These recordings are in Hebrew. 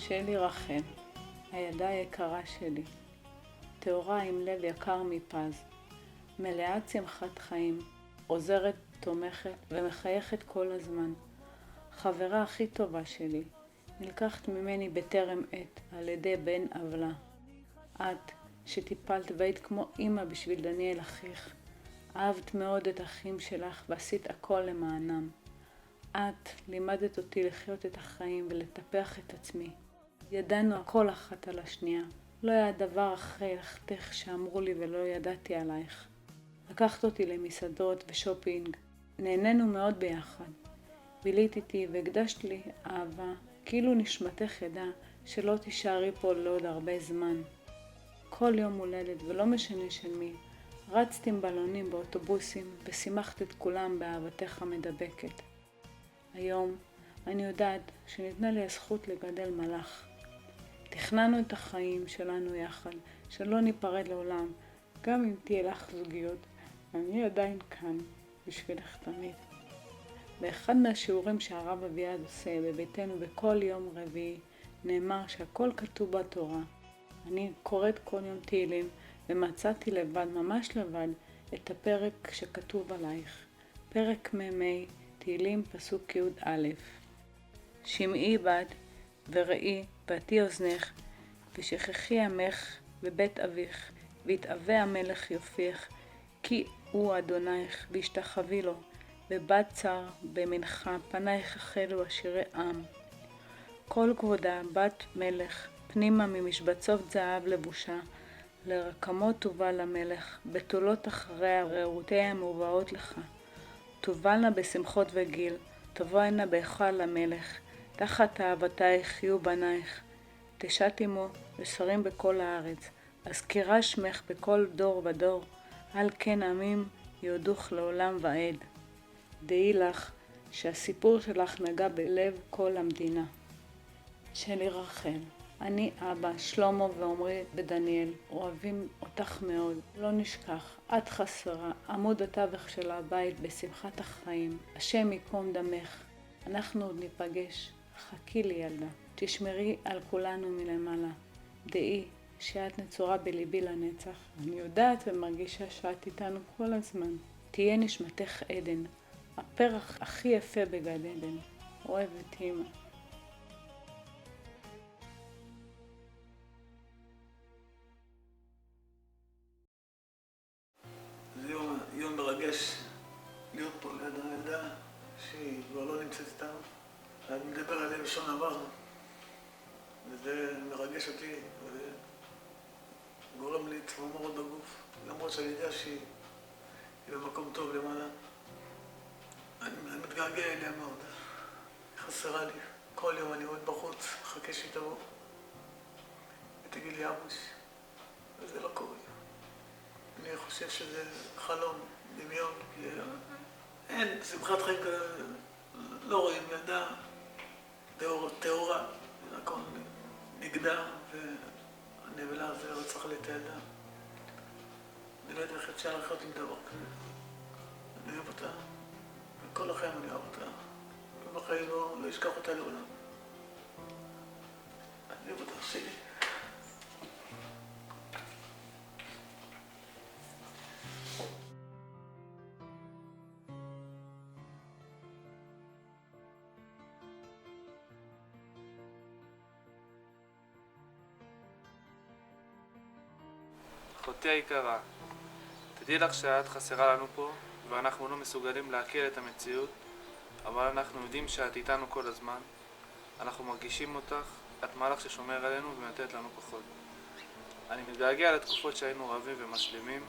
שלי רחל, הילדה היקרה שלי, טהורה עם לב יקר מפז, מלאת שמחת חיים, עוזרת, תומכת ומחייכת כל הזמן. חברה הכי טובה שלי, נלקחת ממני בטרם עת על ידי בן עוולה. את, שטיפלת והיית כמו אמא בשביל דניאל אחיך, אהבת מאוד את אחים שלך ועשית הכל למענם. את לימדת אותי לחיות את החיים ולטפח את עצמי. ידענו הכל אחת על השנייה. לא היה דבר אחרי לכתך שאמרו לי ולא ידעתי עלייך. לקחת אותי למסעדות ושופינג. נהנינו מאוד ביחד. בילית איתי והקדשת לי אהבה, כאילו נשמתך ידע שלא תישארי פה לעוד הרבה זמן. כל יום הולדת ולא משנה של מי, רצת עם בלונים באוטובוסים ושימחת את כולם באהבתך המדבקת. היום אני יודעת שניתנה לי הזכות לגדל מלאך. תכננו את החיים שלנו יחד, שלא ניפרד לעולם, גם אם תהיה לך זוגיות, אני עדיין כאן בשבילך תמיד. באחד מהשיעורים שהרב אביעד עושה בביתנו בכל יום רביעי, נאמר שהכל כתוב בתורה. אני קוראת כל יום תהילים ומצאתי לבד, ממש לבד, את הפרק שכתוב עלייך. פרק מ"ה, תהילים פסוק י"א. שמעי בת וראי ועתי אוזנך, ושכחי עמך בבית אביך, ויתאווה המלך יופיך, כי הוא אדונייך, והשתחווי לו, בבת צר במנחה, פנייך החלו עשירי עם. כל כבודה בת מלך, פנימה ממשבצות זהב לבושה, לרקמות תובל למלך, בתולות אחריה רעותיה המובאות לך. תובלנה בשמחות וגיל, תבואנה בהיכל למלך, תחת אהבתייך יהיו בנייך. תשת עמו ושרים בכל הארץ, אזכירה שמך בכל דור ודור, על כן עמים יודוך לעולם ועד. דעי לך שהסיפור שלך נגע בלב כל המדינה. שלי רחל, אני אבא, שלמה ועומרי ודניאל, אוהבים אותך מאוד. לא נשכח, את חסרה, עמוד התווך של הבית בשמחת החיים. השם ייקום דמך. אנחנו עוד ניפגש. חכי לי ילדה. תשמרי על כולנו מלמעלה. דעי שאת נצורה בליבי לנצח. אני יודעת ומרגישה שאת איתנו כל הזמן. תהיה נשמתך עדן. הפרח הכי יפה בגן עדן. אוהבת אמא. זה יום מרגש להיות פה ליד הילדה שהיא כבר לא נמצאת איתנו. אני מדבר עליה בשון עבר, וזה מרגש אותי וגורם לי צמרמורת בגוף, למרות שאני יודע שהיא במקום טוב למעלה. אני מתגעגע אליה מאוד, היא חסרה לי. כל יום אני עומד בחוץ, מחכה שהיא תבוא ותגיד לי אבוש, וזה לא קורה. אני חושב שזה חלום, דמיון, כי אין, שמחת חיים כזה, לא רואים ילדה טהורה, הכל נגדע, והנבלה הזה רצח לי את הילדה. אני לא יודע איך אפשר לחיות עם דבר כזה. אני אוהב אותה, וכל החיים אני אוהב אותה, ובחיים לא אשכח אותה לעולם. אני אוהב אותה שלי. אחותי היקרה, תדעי לך שאת חסרה לנו פה, ואנחנו לא מסוגלים להכיר את המציאות, אבל אנחנו יודעים שאת איתנו כל הזמן. אנחנו מרגישים אותך, את מלאך ששומר עלינו ונותנת לנו כוחות. אני מתגעגע לתקופות שהיינו רבים ומשלימים,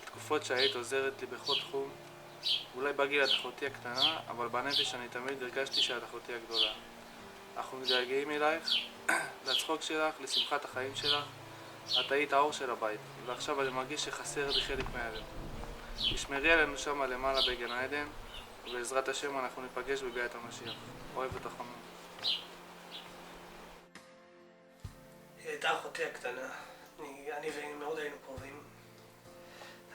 לתקופות שהיית עוזרת לי בכל תחום. אולי בגיל את אחותי הקטנה, אבל בנפש אני תמיד הרגשתי שאת אחותי הגדולה. אנחנו מתגעגעים אלייך, לצחוק שלך, לשמחת החיים שלך. את היית האור של הבית, ועכשיו אני מרגיש שחסר לי חלק מהלב. תשמרי עלינו שם למעלה בגן העדן, ובעזרת השם אנחנו ניפגש בביאת המשיח. אוהב אותך המון. היא הייתה אחותי הקטנה. אני והיא מאוד היינו קרובים.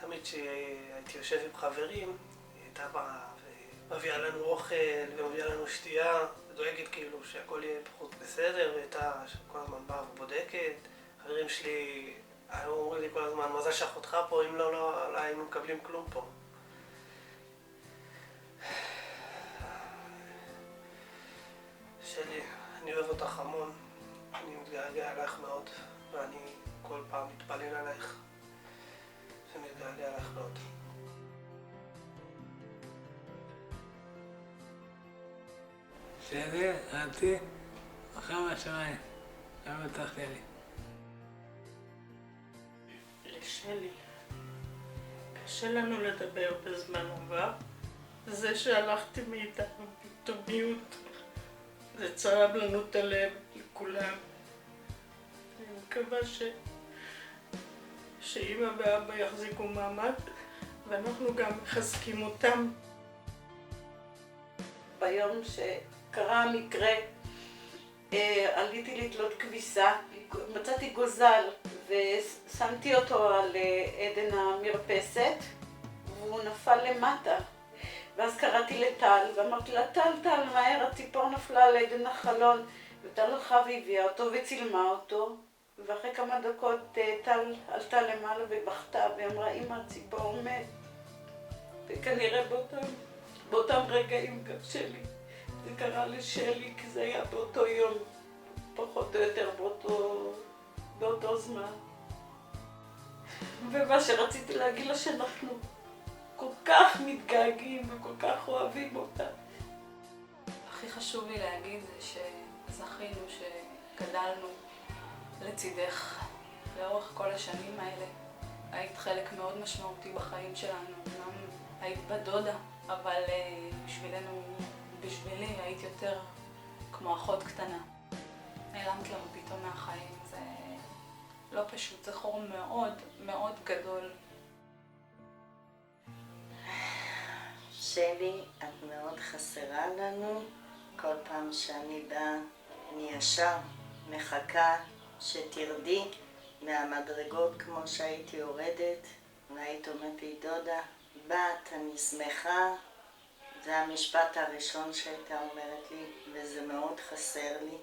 תמיד כשהייתי יושב עם חברים, היא הייתה באה ומביאה לנו אוכל ומביאה לנו שתייה. דואגת כאילו שהכל יהיה פחות בסדר, והייתה כל הזמן באה ובודקת. חברים שלי היו אומרים לי כל הזמן, מזל שאחותך פה, אם לא היינו מקבלים כלום פה. שלי, אני אוהב אותך המון, אני מתגעגע עלייך מאוד, ואני כל פעם מתפלל עלייך, ומתגעגע עלייך מאוד. שלי, רציתי, כמה שמיים, גם הבטחתי לי. לשלי, קשה לנו לדבר בזמן עבר. זה שהלכתי מאיתנו פתאומיות, זה צרב לנו את הלב לכולם. אני מקווה שאמא ואבא יחזיקו מעמד, ואנחנו גם מחזקים אותם. ביום שקרה המקרה, עליתי לתלות כביסה, מצאתי גוזל ושמתי אותו על עדן המרפסת והוא נפל למטה. ואז קראתי לטל ואמרתי לה, טל, מהר, הציפור נפלה על עדן החלון. וטל הלכה והביאה אותו וצילמה אותו, ואחרי כמה דקות טל עלתה למעלה ובכתה ואמרה, אמא, הציפור מת. וכנראה באותם רגעים גם שלי. זה קרה לשלי כי זה היה באותו יום, פחות או יותר באותו זמן. ומה שרציתי להגיד לה שאנחנו כל כך מתגעגעים וכל כך אוהבים אותה. הכי חשוב לי להגיד זה שזכינו, שגדלנו לצידך לאורך כל השנים האלה. היית חלק מאוד משמעותי בחיים שלנו. אמנם היית בדודה, אבל בשבילי היית יותר כמו אחות קטנה. נעלמת לנו פתאום מהחיים, זה לא פשוט, זה חור מאוד מאוד גדול. שלי, את מאוד חסרה לנו. כל פעם שאני באה, אני ישר מחכה שתרדי מהמדרגות כמו שהייתי יורדת, והיית אומרת לי, דודה, בת, אני שמחה. זה המשפט הראשון שהייתה אומרת לי, וזה מאוד חסר לי.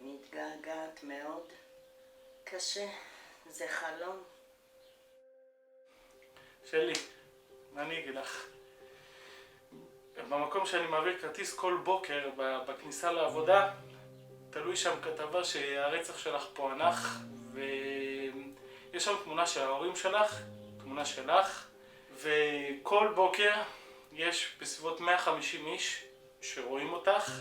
מתגעגעת מאוד. קשה, זה חלום. שלי, מה אני אגיד לך? במקום שאני מעביר כרטיס כל בוקר בכניסה לעבודה, תלוי שם כתבה שהרצח שלך פוענח, ויש שם תמונה של ההורים שלך, תמונה שלך, וכל בוקר יש בסביבות 150 איש שרואים אותך,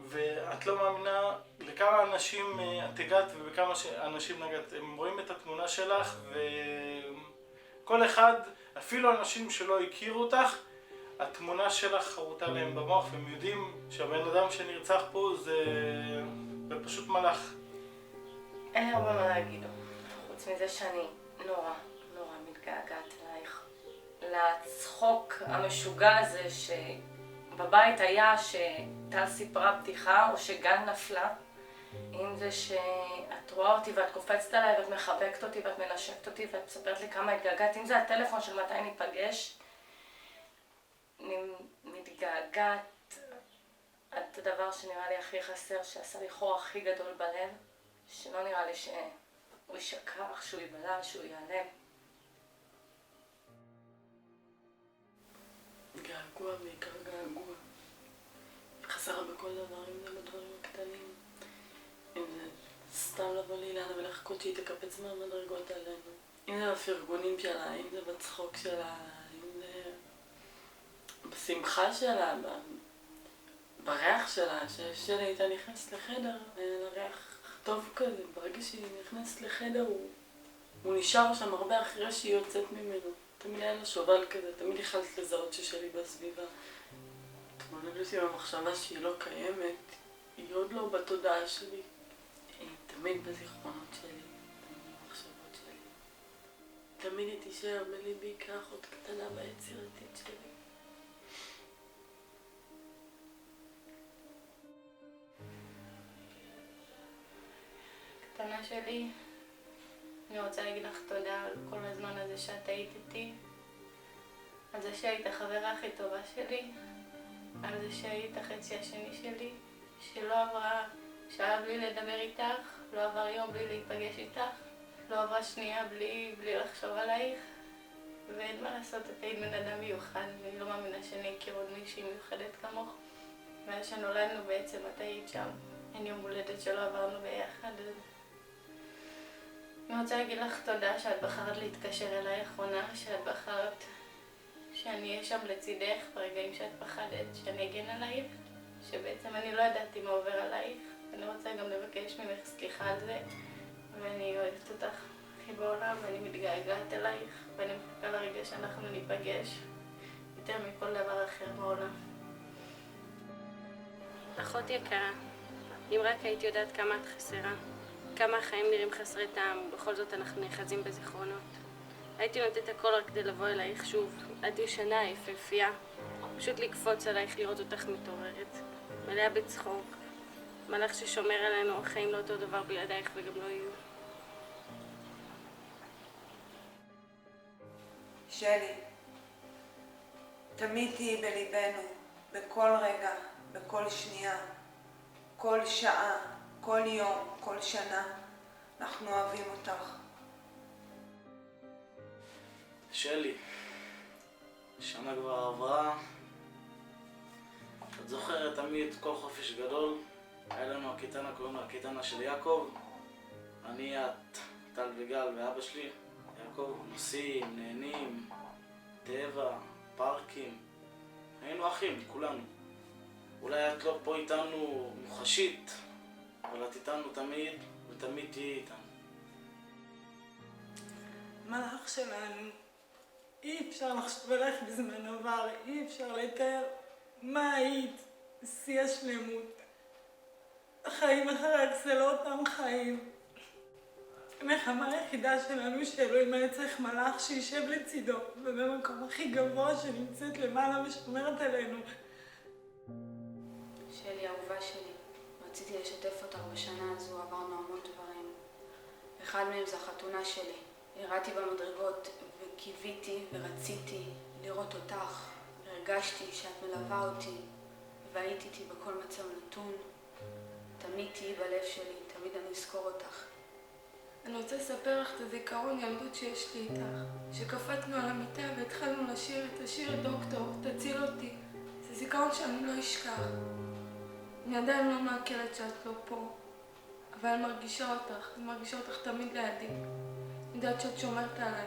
ואת לא מאמינה לכמה אנשים את הגעת ובכמה אנשים נגעת. הם רואים את התמונה שלך, וכל אחד, אפילו אנשים שלא הכירו אותך, התמונה שלך חרוטה להם במוח, והם יודעים שהבן אדם שנרצח פה זה פשוט מלאך. אין לי הרבה מה להגיד, חוץ מזה שאני נורא מתגעגעת אלייך. לצחוק המשוגע הזה שבבית היה שטל סיפרה בדיחה או שגן נפלה. אם זה שאת רואה אותי ואת קופצת עליי ואת מחבקת אותי ואת מנשקת אותי ואת מספרת לי כמה התגעגעת. אם זה הטלפון של מתי ניפגש. אני מתגעגעת עד הדבר שנראה לי הכי חסר, שעשה לי חור הכי גדול בלב, שלא נראה לי שהוא ישכח, שהוא יבלע, שהוא ייעלם. געגוע, בעיקר געגוע. חסר בכל דבר, אם זה בדברים הקטנים. אם זה סתם לבוא לאילנה ולחכות שהיא תקפץ מהמדרגות עלינו. אם זה בפרגונים שלה, אם זה בצחוק שלה, אם זה בשמחה שלה, בריח שלה, ששלי הייתה נכנסת לחדר, ריח טוב כזה. ברגע שהיא נכנסת לחדר, הוא נשאר שם הרבה אחרי שהיא יוצאת ממנו. תמיד היה לה שובל כזה, תמיד יכלת לזהות ששלי בסביבה. תמודד אותי במחשבה שהיא לא קיימת, היא עוד לא בתודעה שלי. היא תמיד בזיכרונות שלי, תמיד במחשבות שלי. תמיד היא תישאר בליבי כאחות קטנה ביצירתית שלי. קטנה שלי, אני רוצה להגיד לך תודה על כל הזמן הזה שאת היית איתי, על זה שהיית החברה הכי טובה שלי, על זה שהיית החצי השני שלי, שלא עברה שעה בלי לדבר איתך, לא עבר יום בלי להיפגש איתך, לא עברה שנייה בלי לחשוב עלייך, ואין מה לעשות, את היית בן אדם מיוחד, ואני לא מאמינה שאני אכיר עוד מישהי מיוחדת כמוך. מאז שנולדנו בעצם את היית שם, אין יום הולדת שלא עברנו ביחד. אני רוצה להגיד לך תודה שאת בחרת להתקשר אליי אחרונה, שאת בחרת שאני אהיה שם לצידך ברגעים שאת פחדת, שאני אגן עלייך, שבעצם אני לא ידעתי מה עובר עלייך. אני רוצה גם לבקש ממך סליחה על זה, ואני אוהבת אותך הכי בעולם, ואני מתגעגעת אלייך, ואני מחכה לרגע שאנחנו ניפגש יותר מכל דבר אחר בעולם. אחות יקרה, אם רק הייתי יודעת כמה את חסרה, כמה החיים נראים חסרי טעם, בכל זאת אנחנו נאחזים בזיכרונות. הייתי נותנת הכל רק כדי לבוא אלייך שוב, את ישנה, יפהפייה, פשוט לקפוץ עלייך לראות אותך מתעוררת, מלאה בצחוק, מלאך ששומר עלינו, החיים לא אותו דבר בלעדייך וגם לא יהיו. שלי, תמיד תהיי בליבנו, בכל רגע, בכל שנייה, כל שעה, כל יום, כל שנה. אנחנו אוהבים אותך. שלי, שנה כבר עברה. את זוכרת תמיד כל חופש גדול? היה לנו הקייטנה, קוראים לה הקייטנה של יעקב. אני, את, טל וגל ואבא שלי. יעקב, נוסעים, נהנים, טבע, פארקים. היינו אחים, כולנו. אולי את לא פה איתנו מוחשית, אבל את איתנו תמיד, ותמיד תהיי איתנו. מלאך שלנו, אי אפשר לחשוב עליך בזמן עבר, אי אפשר לתאר מה היית, שיא השלמות. החיים אחריך זה לא אותם חיים. המלחמה היחידה שלנו שאלוהים היה צריך מלאך שישב לצידו, ובמקום הכי גבוה שנמצאת למעלה ושומרת עלינו. שלי, אהובה שלי, רציתי לשתף אותך בשנה הזו, עברנו המון דברים. אחד מהם זה החתונה שלי. ירדתי במדרגות וקיוויתי ורציתי לראות אותך, והרגשתי שאת מלווה אותי, והיית איתי בכל מצב נתון. תמיד תהיי בלב שלי, תמיד אני אזכור אותך. אני רוצה לספר לך את הזיכרון ילדות שיש לי איתך, שקפצנו על המיטה והתחלנו לשיר את השיר דוקטור, תציל אותי. זה זיכרון שאני לא אשכח. אני עדיין לא מעכלת שאת לא פה, אבל אני מרגישה אותך תמיד לידי. אני יודעת שאת שומרת עליי.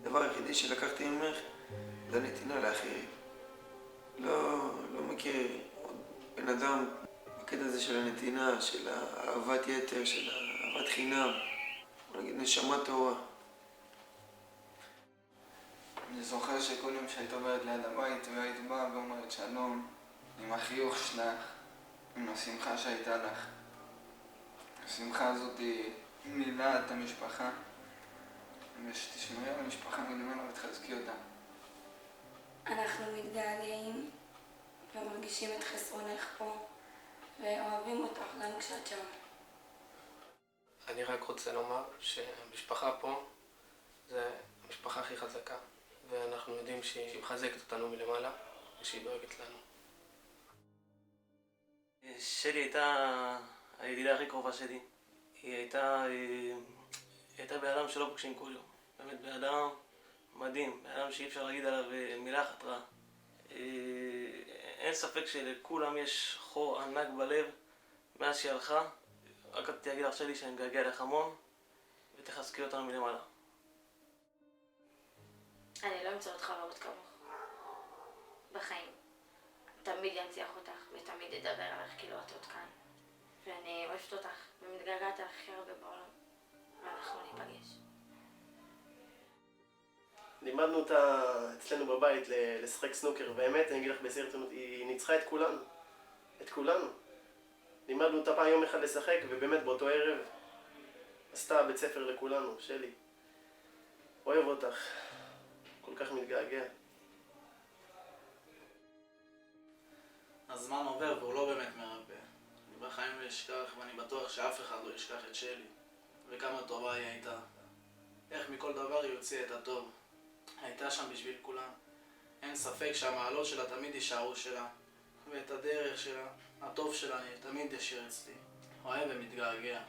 הדבר היחידי שלקחתי ממך זה נתינה לאחרים. לא מכיר עוד בן אדם בקטע הזה של הנתינה, של אהבת יתר, של אהבת חינם, בוא נגיד נשמה טהורה. אני זוכר שכל יום שהיית עוברת ליד הבית והיית באה ואומרת שלום, עם החיוך שלך, עם השמחה שהייתה לך. השמחה הזאת מילאה את המשפחה, ושתשמרי על המשפחה מלמעלה ותחזקי אותה. אנחנו מתגעגעים ומרגישים את חסרונך פה, ואוהבים אותך גם כשאת שם. אני רק רוצה לומר שהמשפחה פה זה המשפחה הכי חזקה, ואנחנו יודעים שהיא מחזקת אותנו מלמעלה ושהיא דואגת לנו. שלי הייתה הידידה הכי קרובה שלי. היא הייתה בן אדם שלא פוגשים כל יום. באמת בן אדם מדהים, בן אדם שאי אפשר להגיד עליו מילה אחת רעה. אין ספק שלכולם יש חור ענק בלב מאז שהיא הלכה. רק רציתי להגיד לך שלי שאני מתגעגע אליך המון, ותחזקי אותנו מלמעלה. אני לא אמצא אותך לראות כמוך. בחיים. תמיד ינציח אותך ותמיד אדבר עליך כאילו את עוד כאן. ואני אוהבת אותך ומתגעגעת לך הכי הרבה בעולם. ואנחנו ניפגש. לימדנו אותה אצלנו בבית לשחק סנוקר, באמת, אני אגיד לך בסרטון, היא ניצחה את כולנו. את כולנו. לימדנו אותה פעם יום אחד לשחק, ובאמת באותו ערב עשתה בית ספר לכולנו, שלי. אוהב אותך. כל כך מתגעגע. הזמן עובר והוא לא באמת מרפא. אני בחיים לא אשכח, ואני בטוח שאף אחד לא ישכח את שלי. וכמה טובה היא הייתה. איך מכל דבר היא הוציאה את הטוב. הייתה שם בשביל כולם. אין ספק שהמעלות שלה תמיד יישארו שלה, ואת הדרך שלה, הטוב שלה, אני תמיד אשאיר אצלי. אוהב ומתגעגע.